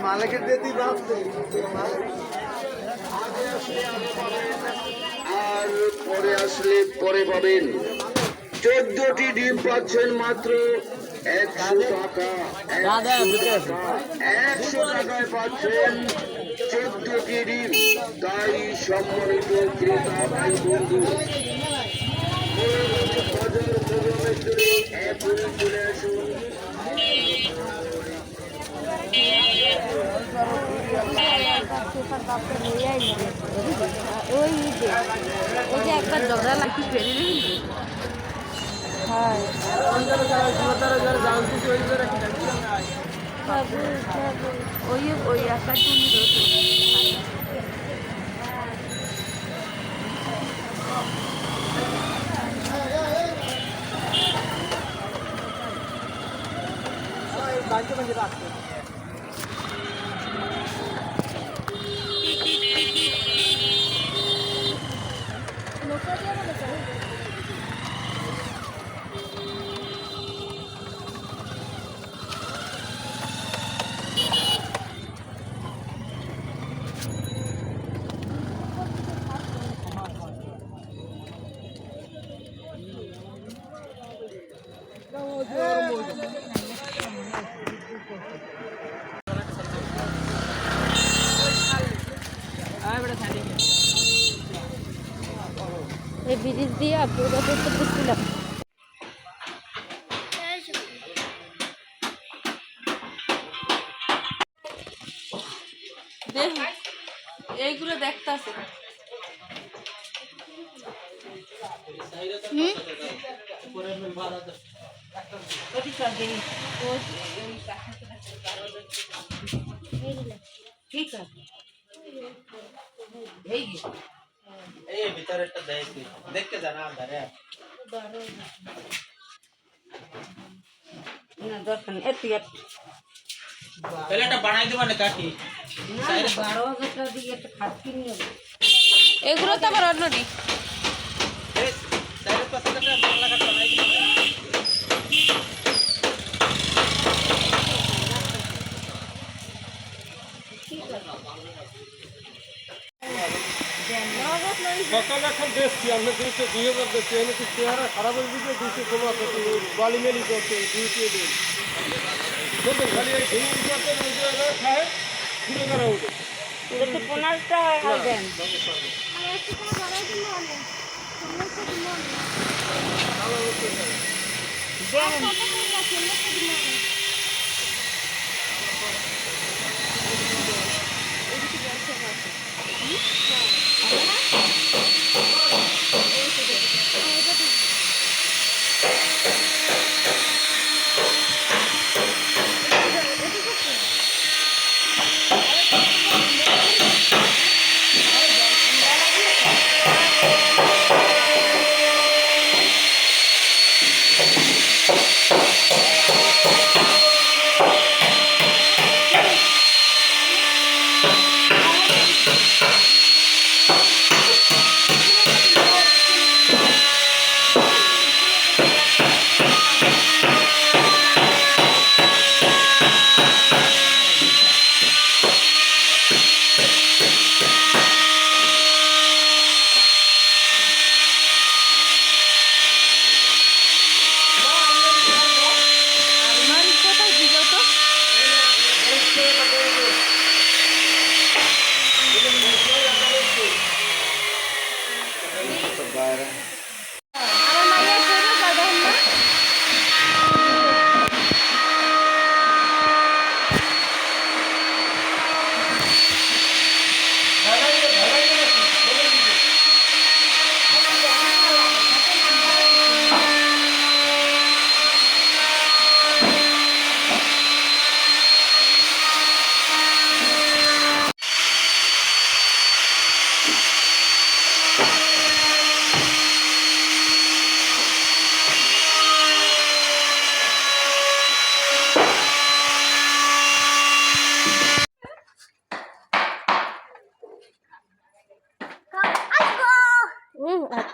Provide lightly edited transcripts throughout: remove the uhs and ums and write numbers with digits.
মালিকের দিদি আর পরে আসলে পরে পাবেন। 14টি ডিম পাচ্ছেন মাত্র 100 টাকা। 100 টাকায় পাচ্ছেন 14টি ডিম। তাই সম্মানিত ক্রেতা ভাই বন্ধু, বাজার প্রোগ্রামে এখন চলে আসুন। ওই যে একবার ঝগড়া লাগি ফেরি ওই ওই একটা এই ব্রিজ দিয়ে পূজা করতে গেছিলাম। এইগুলো দেখতে আছে ঠিক আছে। এই ভিতরেরটা দেখতে জানা ধারে না দরকার নেই। পেলেটা বানাই দেব না কাকি। 12,000 টাকা দিয়ে একটা খাট কিনে নেব। এগুলো তো আবার অন্যটি এই সাইড পাশে একটা বাংলা কাট বানাই দেব। সকাল এখন দেখছি আমরা 200 দেখছি এনে কি চেহারা খারাপ হয়ে গেছে 216 বালি মেলি করছে 200 দিন খালি এই ঘুম করতে খায় ঘুরে করা উঠে 15টা হয় দেন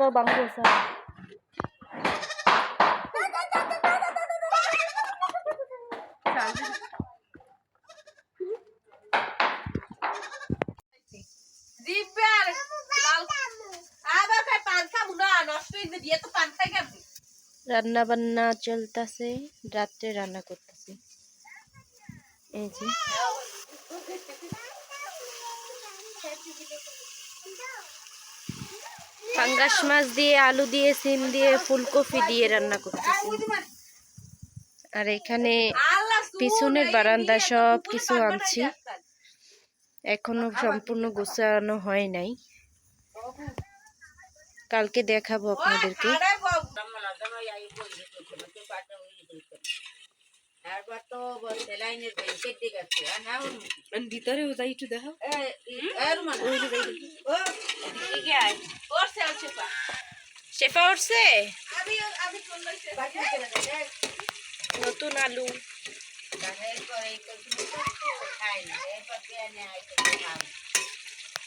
তো বাংলা রান্না বান্না চলতেছে, রাত্রে রান্না করতেছি। এই যে পাঙ্গাস মাছ দিয়ে, আলু দিয়ে, সিম দিয়ে, ফুলকপি দিয়ে রান্না করতেছি। আর এখানে পিছনের বারান্দা সব কিছু আনছি, এখনো সম্পূর্ণ গোছানো হয় নাই, কালকে দেখাবো আপনাদেরকে। ভিতরে যাই একটু দেখো, শেফা উঠছে নতুন আলু।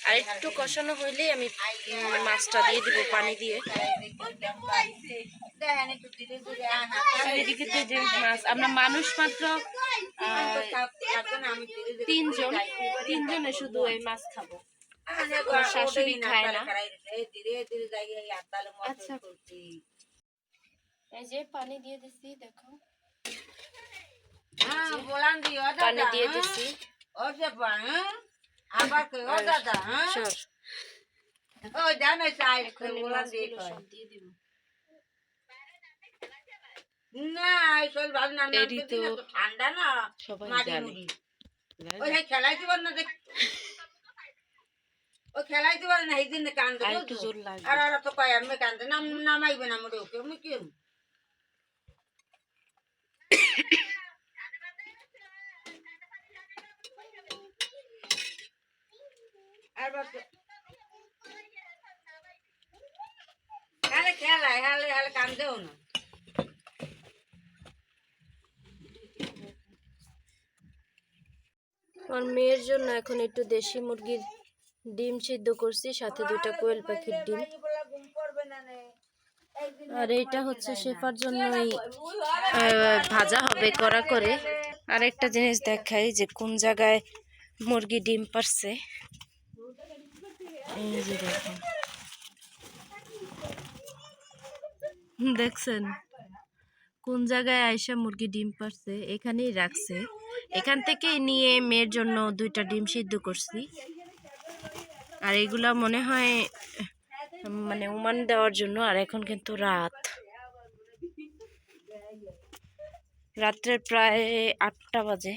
আর একটু কষানো হইলেই আমি মাছটা দিয়ে দিব পানি দিয়ে। এদিকে তো যে মাছ, আমরা মানুষ মাত্র 3 জনে শুধু এই মাছ খাবো, আমার শাশুড়ি খায় না। আচ্ছা, এই যে পানি দিয়ে দিছি, দেখো পানি দিয়ে দিছি। ঠান্ডা না সবাই মাটি জানে। মুড়ি ওই খেলাইতে পার না, ও খেলাইতে পারে না, এই দিনে কান্দে আর একটু জোর লাগবে। আর ওরা তো কয় আমি কান্দে নামাইবে না মোটে, ওকে আমি কি আর বাস খেলায় হালে কান্দেও না। আমার মেয়ের জন্য এখন একটু দেশি মুরগির ডিম সিদ্ধ করছি, সাথে 2টা কোয়েল পাখির ডিম। আর এইটা হচ্ছে শেফার জন্যই ভাজা হবে কড়া করে। আর একটা জিনিস দেখাই যে কোন জায়গায় মুরগি ডিম পারছে, এই যে দেখেন, দেখছেন কোন জায়গায় আয়সা মুরগি ডিম পারছে, এখানেই রাখছে। এখান থেকেই নিয়ে মেয়ের জন্য 2টা ডিম সিদ্ধ করছি। আর এগুলা মনে হয় মানে উমান দেওয়ার জন্য। আর এখন কিন্তু রাত্রে প্রায় 8টা বাজে।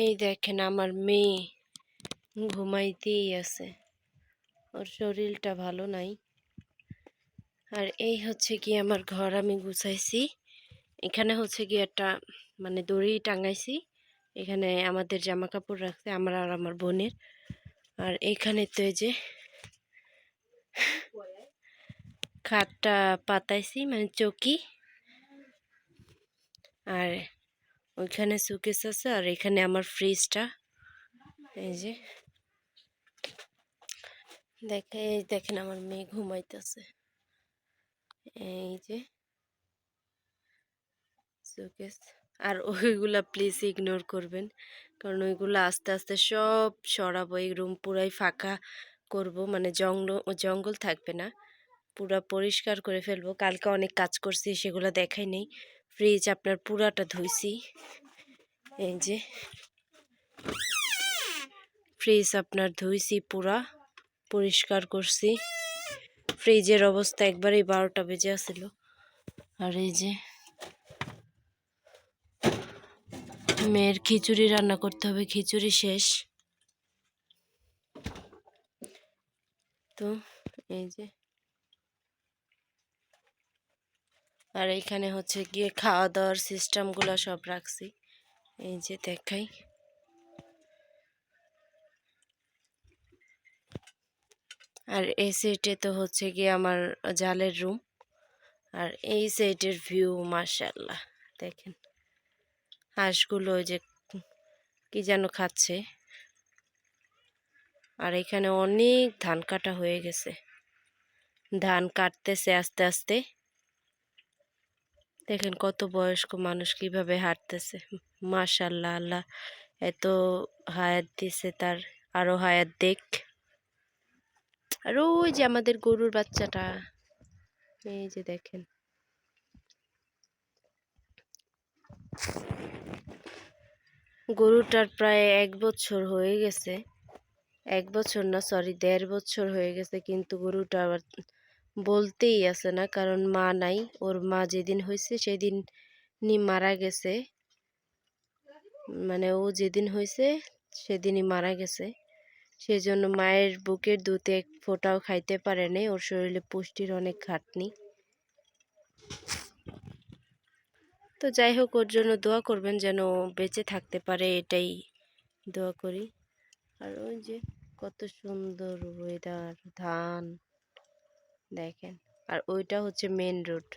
এই দেখেন আমার মেয়ে ঘুমাইতেই আছে, ওর শরীরটা ভালো নাই। আর এই হচ্ছে কি আমার ঘর আমি গুছাইছি। এখানে হচ্ছে কি একটা মানে দড়ি টাঙাইছি, এখানে আমাদের জামা কাপড় রাখছে, আমার আর আমার বোনের। আর এইখানে তো এই যে খাটটা পাতাইছি, মানে চৌকি। আর ওইখানে সুকেস আছে, আর এখানে আমার ফ্রিজটা। এই যে দেখেন আমার মেয়ে ঘুমাইতেছে, এই যে সুকেস। আর ওইগুলা প্লিজ ইগনোর করবেন, কারণ ওইগুলো আস্তে আস্তে সব সরাবো। এই রুম পুরাই ফাঁকা করব, মানে জঙ্গল থাকবে না, পুরা পরিষ্কার করে ফেলবো। কালকে অনেক কাজ করছি, সেগুলো দেখাই নেই। ফ্রিজ আপনার পুরাটা ধুইছি, এই যে ফ্রিজ আপনার ধুইছি, পুরা পরিষ্কার করছি। ফ্রিজের অবস্থা একবারেই 12টা বেজে আসছিল। আর এই যে মেয়ের খিচুড়ি রান্না করতে হবে, খিচুড়ি শেষ। তো এই যে, আর এইখানে হচ্ছে গিয়ে খাওয়া দাওয়ার সিস্টেমগুলো সব রাখছি, এই যে দেখাই। আর এই সেটে তো হচ্ছে গিয়ে আমার জালের রুম। আর এই সাইডের ভিউ মাশাআল্লাহ দেখেন, হাঁসগুলো ওই যে কি যেন খাচ্ছে। আর এখানে অনেক ধান কাটা হয়ে গেছে, ধান কাটতেছে আস্তে আস্তে। দেখেন কত বয়স্ক মানুষ কিভাবে হাঁটতেছে, মাশাআল্লাহ, আল্লাহ এত হায়াত দিছে তার, আরো হায়াত দেখ। আর ওই যে আমাদের গরুর বাচ্চাটা, এই যে দেখেন, গরুটার প্রায় 1 বছর হয়ে গেছে, 1 বছর না সরি 1.5 বছর হয়ে গেছে, কিন্তু গরুটা আবার বলতেই আছে না, কারণ মা নাই। ওর মা যেদিন হয়েছে সেদিন মারা গেছে, মানে ও যেদিন হয়েছে সেদিনই মারা গেছে। সেজন্য মায়ের বুকের দুধ এক ফোঁটাও খাইতে পারে নাই, ওর শরীরে পুষ্টির অনেক ঘাটতি। তো যাই হোক, ওর জন্য দোয়া করবেন যেন ও বেঁচে থাকতে পারে, এটাই দোয়া করি। আর ওই যে কত সুন্দর ওয়েদার, ধান দেখেন। আর ওইটা হচ্ছে মেন রোড।